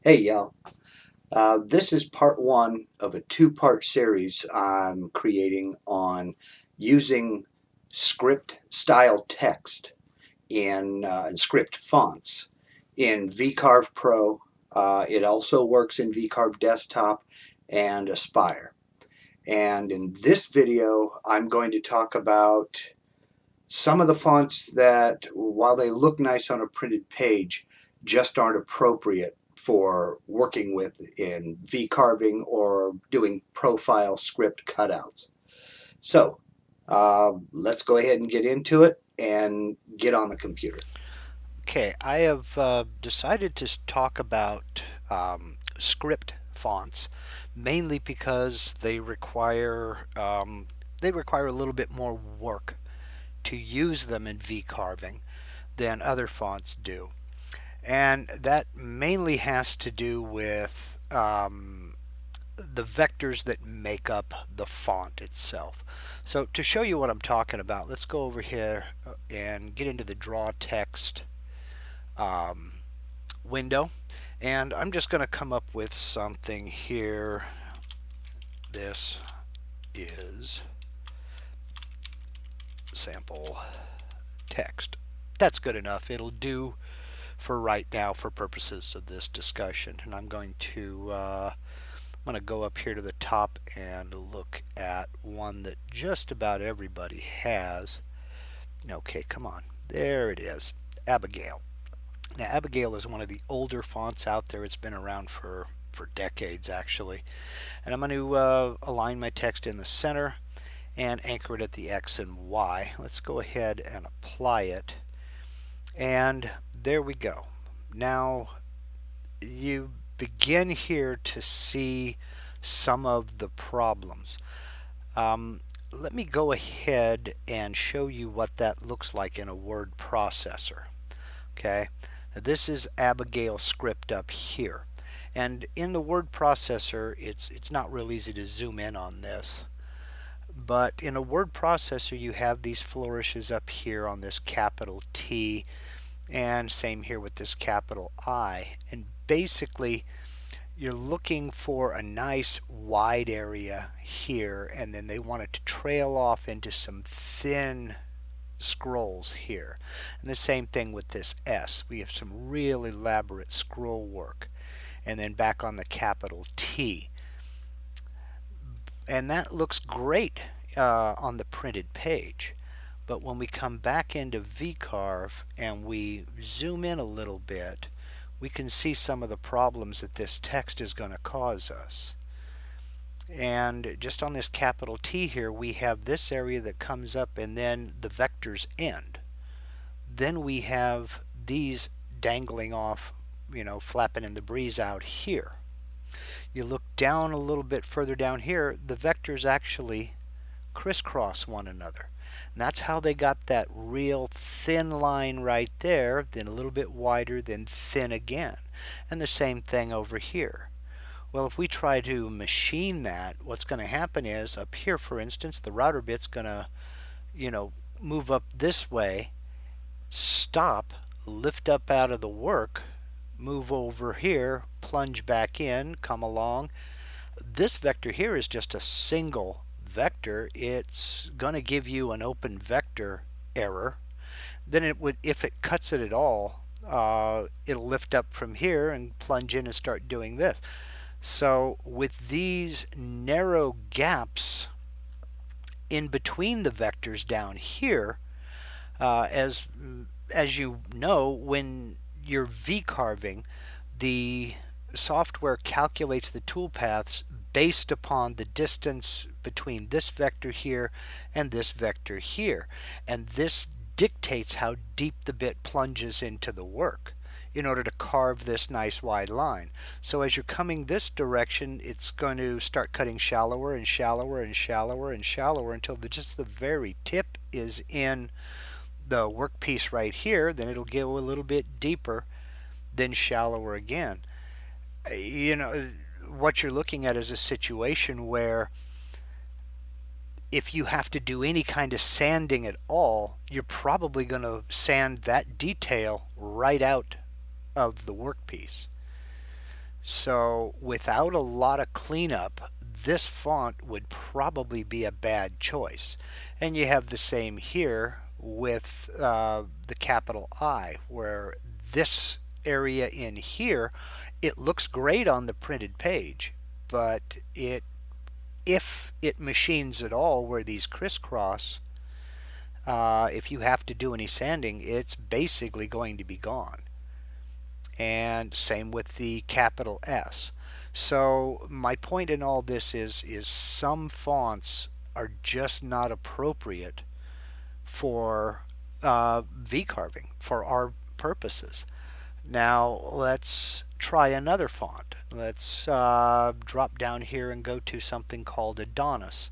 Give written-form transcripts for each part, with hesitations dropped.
Hey y'all, this is part one of a two-part series I'm creating on using script style text in script fonts in V Carve Pro. It also works in V Carve Desktop and Aspire. And in this video, I'm going to talk about some of the fonts that, while they look nice on a printed page, just aren't appropriate for working with in V-carving or doing profile script cutouts. So let's go ahead and get into it and get on the computer. Okay, I have decided to talk about script fonts mainly because they require a little bit more work to use them in V carving than other fonts do, and that mainly has to do with the vectors that make up the font itself. So to show you what I'm talking about, let's go over here and get into the draw text um, window, and I'm just going to come up with something here. This is sample text. That's good enough. It'll do for right now for purposes of this discussion. And I'm going to go up here to the top and look at one that just about everybody has. Okay, come on. There it is. Abigail. Now, Abigail is one of the older fonts out there. It's been around for decades, actually. And I'm going to align my text in the center and anchor it at the X and Y. Let's go ahead and apply it. And there we go. Now, you begin here to see some of the problems. Let me go ahead and show you what that looks like in a word processor. Okay, now this is Abigail script up here, and in the word processor it's not real easy to zoom in on this, but in a word processor you have these flourishes up here on this capital T, and same here with this capital I, and basically you're looking for a nice wide area here, and then they want it to trail off into some thin scrolls here. And the same thing with this S. We have some real elaborate scroll work. And then back on the capital T. And that looks great on the printed page. But when we come back into VCarve and we zoom in a little bit, we can see some of the problems that this text is going to cause us. And just on this capital T here, we have this area that comes up and then the vectors end. Then we have these dangling off, flapping in the breeze out here. You look down a little bit further down here, the vectors actually crisscross one another. And that's how they got that real thin line right there, then a little bit wider, then thin again. And the same thing over here. Well, if we try to machine that, what's going to happen is up here, for instance, the router bit's going to, move up this way, stop, lift up out of the work, move over here, plunge back in, come along. This vector here is just a single vector. It's going to give you an open vector error. Then it would, if it cuts it at all, it'll lift up from here and plunge in and start doing this. So with these narrow gaps in between the vectors down here, as you know, when you're V-carving, the software calculates the toolpaths based upon the distance between this vector here and this vector here. And this dictates how deep the bit plunges into the work in order to carve this nice wide line. So as you're coming this direction, it's going to start cutting shallower and shallower and shallower and shallower until just the very tip is in the workpiece right here. Then it'll go a little bit deeper, then shallower again. What you're looking at is a situation where if you have to do any kind of sanding at all, you're probably going to sand that detail right out of the workpiece. So without a lot of cleanup, this font would probably be a bad choice. And you have the same here with the capital I, where this area in here, it looks great on the printed page, but if it machines at all where these crisscross, if you have to do any sanding, it's basically going to be gone. And same with the capital S. So my point in all this is some fonts are just not appropriate for V carving for our purposes. Now let's try another font. Let's drop down here and go to something called Adonis.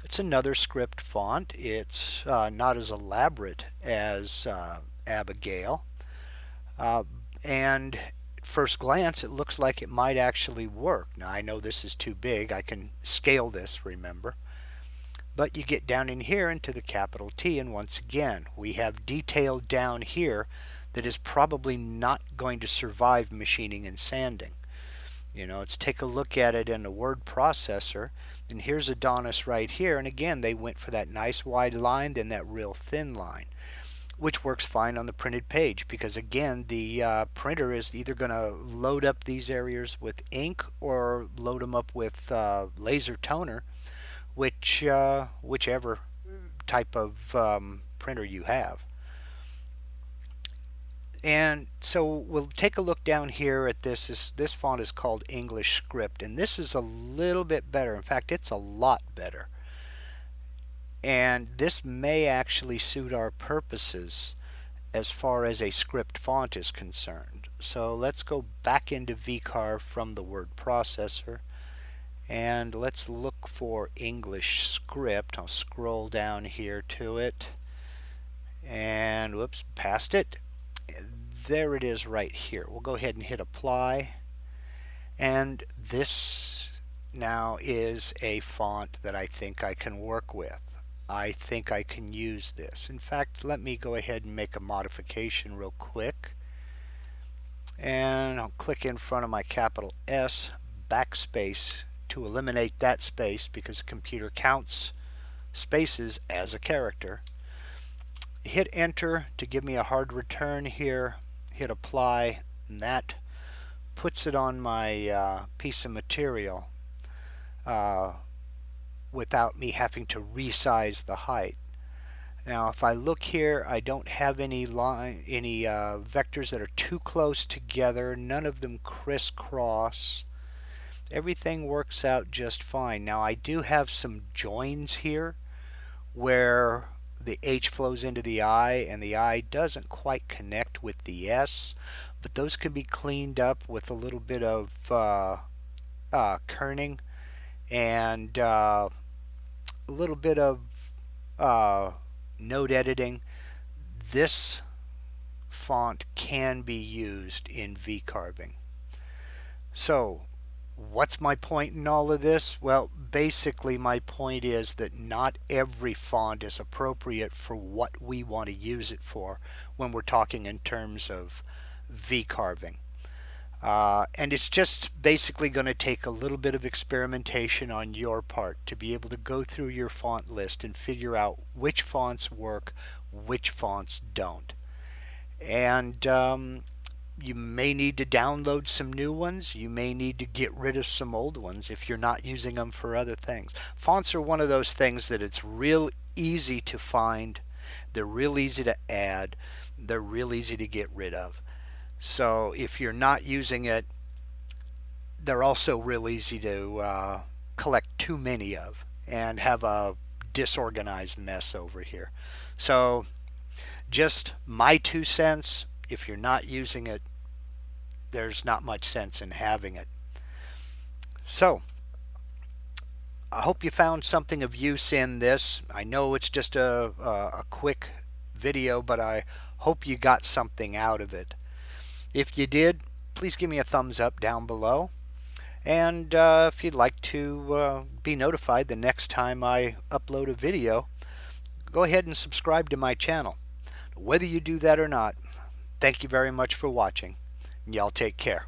It's another script font. It's not as elaborate as Abigail. And at first glance, it looks like it might actually work. Now, I know this is too big. I can scale this, remember. But you get down in here into the capital T, and once again, we have detail down here that is probably not going to survive machining and sanding. You know, let's take a look at it in a word processor, and here's Adonis right here, and again, they went for that nice wide line, then that real thin line, which works fine on the printed page because again the printer is either going to load up these areas with ink or load them up with laser toner, whichever type of printer you have. And so we'll take a look down here at this. This font is called English Script, and this is a little bit better. In fact, it's a lot better. And this may actually suit our purposes as far as a script font is concerned. So let's go back into VCarve from the word processor, and let's look for English Script. I'll scroll down here to it, and whoops, past it. There it is right here. We'll go ahead and hit apply, and this now is a font that I think I can work with. I think I can use this. In fact, let me go ahead and make a modification real quick. And I'll click in front of my capital S, backspace to eliminate that space because the computer counts spaces as a character. Hit enter to give me a hard return here. Hit apply, and that puts it on my piece of material. Without me having to resize the height. Now if I look here, I don't have any vectors that are too close together. None of them crisscross. Everything works out just fine. Now I do have some joins here where the H flows into the I and the I doesn't quite connect with the S, but those can be cleaned up with a little bit of kerning and a little bit of node editing. This font can be used in V carving. So what's my point in all of this? Well, basically my point is that not every font is appropriate for what we want to use it for when we're talking in terms of V carving. And it's just basically going to take a little bit of experimentation on your part to be able to go through your font list and figure out which fonts work, which fonts don't. And you may need to download some new ones. You may need to get rid of some old ones if you're not using them for other things. Fonts are one of those things that it's real easy to find. They're real easy to add. They're real easy to get rid of. So if you're not using it, they're also real easy to collect too many of and have a disorganized mess over here. So just my 2 cents. If you're not using it, there's not much sense in having it. So I hope you found something of use in this. I know it's just a quick video, but I hope you got something out of it. If you did, please give me a thumbs up down below. And if you'd like to be notified the next time I upload a video, go ahead and subscribe to my channel. Whether you do that or not, thank you very much for watching. Y'all take care.